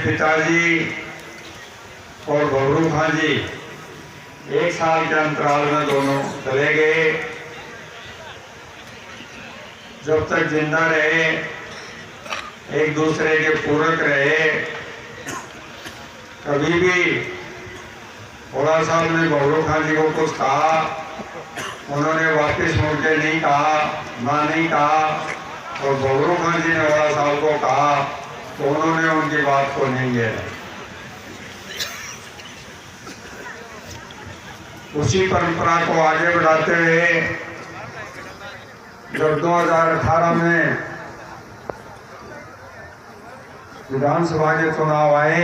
पिताजी और बबरू खां जी 1 साल के अंतराल में दोनों चले गए। जब तक जिंदा रहे एक दूसरे के पूरक रहे। कभी भी ओला साहब ने बबरू खां जी को कुछ कहा, उन्होंने वापस मुड़ के नहीं कहा, ना नहीं कहा। और बबरू खां जी ने ओला साहब को कहा तो उन्होंने उनकी बात को नहीं लिया। उसी परंपरा को आगे बढ़ाते हुए जब 2018 में विधानसभा के चुनाव आए,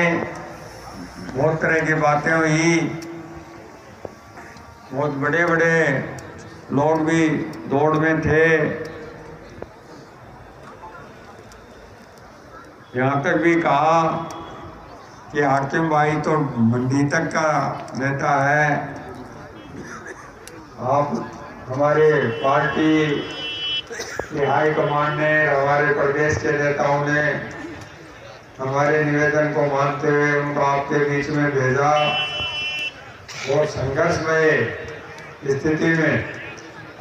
बहुत तरह की बातें हुई, बहुत बड़े बड़े लोग भी दौड़ में थे। यहाँ तक भी कहा कि हाकिम भाई तो मंडी तक का नेता है, आप हमारे पार्टी के हाईकमान ने, हमारे प्रदेश के नेताओं ने हमारे निवेदन को मानते हुए उनको आपके बीच में भेजा। और संघर्ष में स्थिति में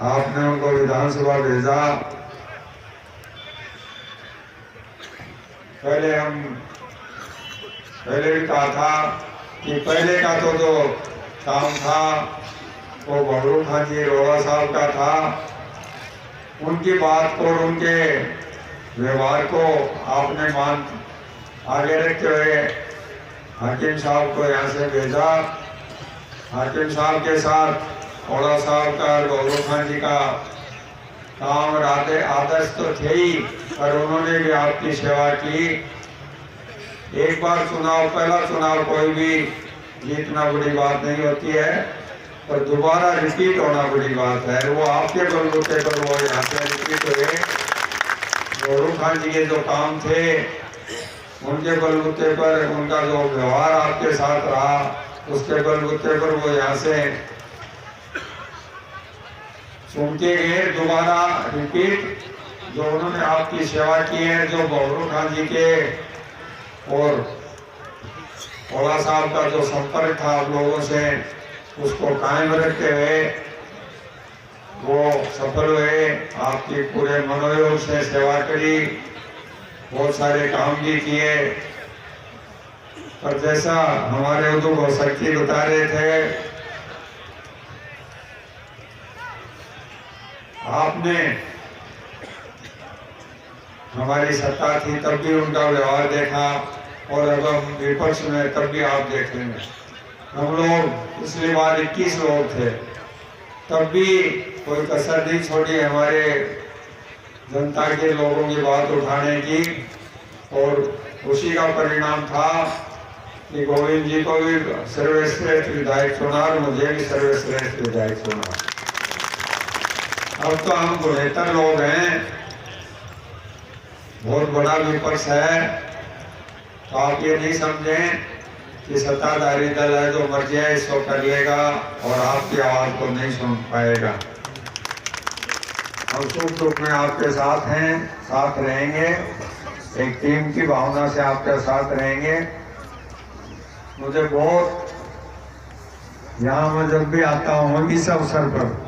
आपने उनको विधानसभा भेजा। पहले भी कहा था कि पहले का तो जो काम था वो बबरू खां जी रोड़ा साहब का था। उनकी बात को और उनके व्यवहार को आपने आगे रखते हुए हाकिम साहब को यहाँ से भेजा। हाकिम साहब के साथ ओला साहब का और बबरू खां जी का काम और आदर्श तो थे ही, पर उन्होंने भी आपकी सेवा की। एक बार पहला चुनाव कोई भी जीतना बड़ी बात नहीं होती है, पर दोबारा रिपीट होना बड़ी बात है। वो आपके बलबूते पर वो यहाँ से रिपीट हुए। बबरू खां जी के जो काम थे उनके बलबूते पर, उनका जो व्यवहार आपके साथ रहा उसके बलबूते पर वो यहाँ से सुन के गए। दोबारा रिपीट जो उन्होंने आपकी सेवा की है, जो बबरू खां जी के और ओला साहब का जो संपर्क था आप लोगों से, उसको कायम रखते हुए वो सफल हुए। आपकी पूरे मनोयोग से सेवा करी, बहुत सारे काम भी किए। पर जैसा हमारे उद्योग शक्ति बता रहे थे, आपने हमारी सत्ता थी तब भी उनका व्यवहार देखा, और अब हम विपक्ष में तब भी आप देख लेंगे। हम लोग पिछली बार 21 लोग थे, तब भी कोई कसर नहीं छोड़ी हमारे जनता के लोगों की बात उठाने की। और उसी का परिणाम था कि गोविंद जी को भी सर्वश्रेष्ठ विधायक चुना और मुझे भी सर्वश्रेष्ठ विधायक चुना। अब तो हम 72 लोग हैं, बहुत बड़ा विपक्ष है। तो आप ये नहीं समझें कि सत्ताधारी दल है जो मर्जी है इसको कर लेगा और आपकी आवाज को नहीं सुन पाएगा। हम सुख दुख में आपके साथ हैं, साथ रहेंगे, एक टीम की भावना से आपके साथ रहेंगे। मुझे बहुत, यहाँ मैं जब भी आता हूँ इस अवसर पर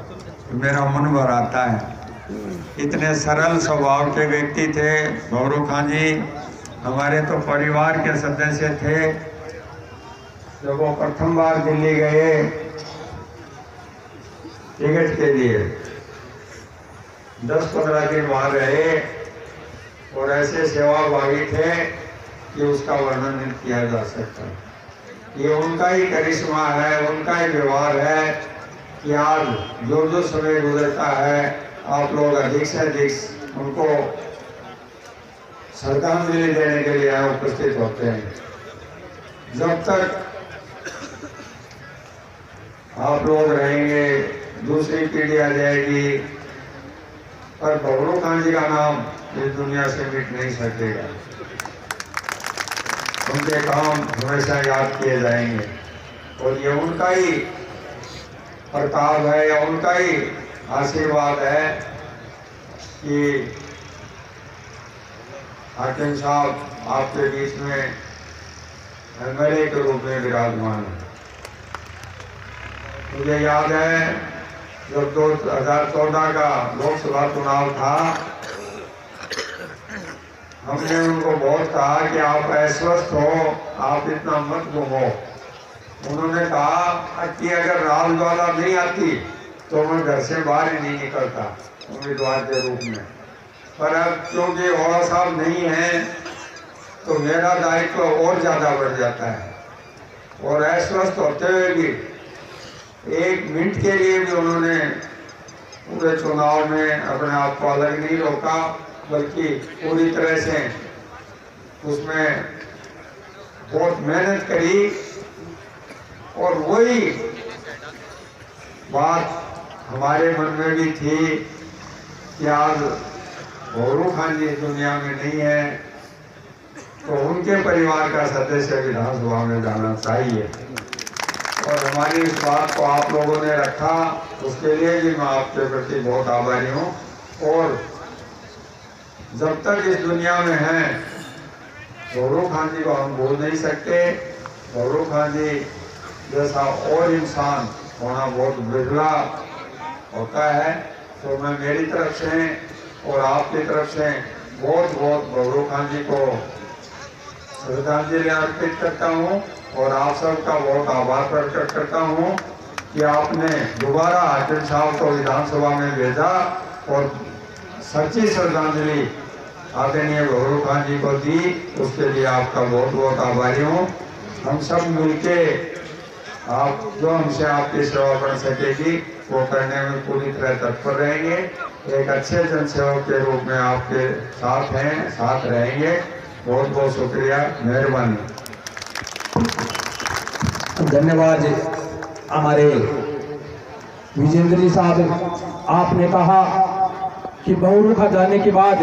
मेरा मन भर आता है। इतने सरल स्वभाव के व्यक्ति थे बबरू खां जी, हमारे तो परिवार के सदस्य थे। जब वो प्रथम बार दिल्ली गए टिकट के लिए, 10-15 दिन वहां रहे और ऐसे सेवाभावी थे कि उसका वर्णन नहीं किया जा सकता। ये उनका ही करिश्मा है, उनका ही व्यवहार है कि आज जो समय गुजरता है आप लोग अधिक से अधिक उनको श्रद्धांजलि देने के लिए उपस्थित होते हैं। जब तक आप लोग रहेंगे दूसरी पीढ़ी आ जाएगी, पर बबरू खां जी का नाम इस दुनिया से मिट नहीं सकेगा। उनके काम हमेशा याद किए जाएंगे और ये उनका ही प्रताप है या उनका ही आशीर्वाद है कि हाकिम साहब आपके बीच में एमएलए के रूप में विराजमान है। मुझे याद है जब 2014 का लोकसभा चुनाव था, हमने उनको बहुत कहा कि आप अस्वस्थ हो, आप इतना मत घूमो। उन्होंने कहा कि अगर राजज्वाला नहीं आती तो मैं घर से बाहर ही नहीं निकलता उम्मीदवार के रूप में। पर अब क्योंकि ओड़ा साहब नहीं है तो मेरा दायित्व और ज़्यादा बढ़ जाता है। और अस्वस्थ होते हुए भी 1 मिनट के लिए भी उन्होंने पूरे चुनाव में अपने आप को अलग नहीं रोका, बल्कि पूरी तरह से उसमें बहुत मेहनत करी। और वही बात हमारे मन में भी थी कि आज भौरू खान जी दुनिया में नहीं है तो उनके परिवार का सदस्य विधानसभा में जाना चाहिए। और हमारी इस बात को आप लोगों ने रखा, उसके लिए भी मैं आपके प्रति बहुत आभारी हूँ। और जब तक इस दुनिया में हैं भौरू खान जी को हम भूल नहीं सकते। भौरू खान जी जैसा और इंसान होना बहुत बिरला होता है। तो मैं मेरी तरफ से और आपकी तरफ से बहुत बहुत भौरू खान जी को श्रद्धांजलि अर्पित करता हूँ और आप सबका बहुत आभार प्रकट करता हूँ कि आपने दोबारा हाकिम साहब को विधानसभा में भेजा और सच्ची श्रद्धांजलि आदरणीय भौरू खान जी को दी। उसके लिए आपका बहुत बहुत आभारी हूँ। हम सब मिलके आप जो हमसे आपकी सेवा बन सकेगी वो करने में पूरी तरह तत्पर रहेंगे। एक अच्छे जनसेवक के रूप में आपके साथ हैं, साथ रहेंगे। बहुत बहुत शुक्रिया, मेहरबानी। धन्यवाद हमारे विजेंद्र जी साहब। आपने कहा कि भौरू खा जाने के बाद